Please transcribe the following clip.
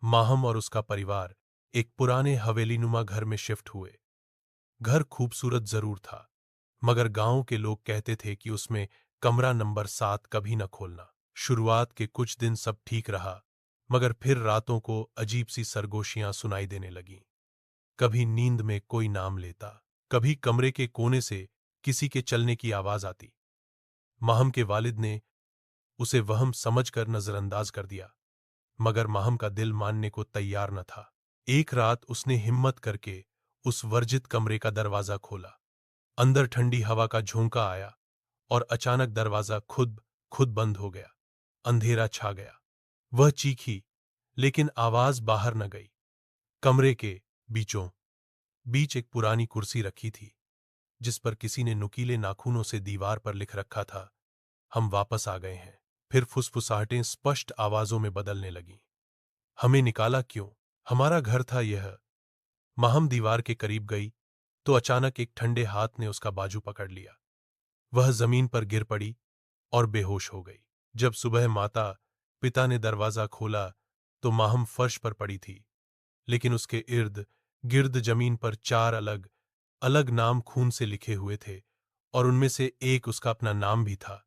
माहम और उसका परिवार एक पुराने हवेलीनुमा घर में शिफ्ट हुए। घर खूबसूरत जरूर था, मगर गांव के लोग कहते थे कि उसमें कमरा नंबर 7 कभी न खोलना। शुरुआत के कुछ दिन सब ठीक रहा, मगर फिर रातों को अजीब सी सरगोशियां सुनाई देने लगीं। कभी नींद में कोई नाम लेता, कभी कमरे के कोने से किसी के चलने की आवाज आती। माहम के वालिद ने उसे वहम समझकर नजरअंदाज कर दिया, मगर माहम का दिल मानने को तैयार न था। एक रात उसने हिम्मत करके उस वर्जित कमरे का दरवाजा खोला। अंदर ठंडी हवा का झोंका आया और अचानक दरवाजा खुद खुद बंद हो गया। अंधेरा छा गया। वह चीखी, लेकिन आवाज बाहर न गई। कमरे के बीचों बीच एक पुरानी कुर्सी रखी थी, जिस पर किसी ने नुकीले नाखूनों से दीवार पर लिख रखा था, हम वापस आ गए हैं। फिर फुसफुसाहटें स्पष्ट आवाजों में बदलने लगीं। हमें निकाला क्यों? हमारा घर था यह। माहम दीवार के करीब गई तो अचानक एक ठंडे हाथ ने उसका बाजू पकड़ लिया। वह जमीन पर गिर पड़ी और बेहोश हो गई। जब सुबह माता पिता ने दरवाजा खोला तो माहम फर्श पर पड़ी थी, लेकिन उसके इर्द गिर्द जमीन पर 4 अलग अलग नाम खून से लिखे हुए थे, और उनमें से एक उसका अपना नाम भी था।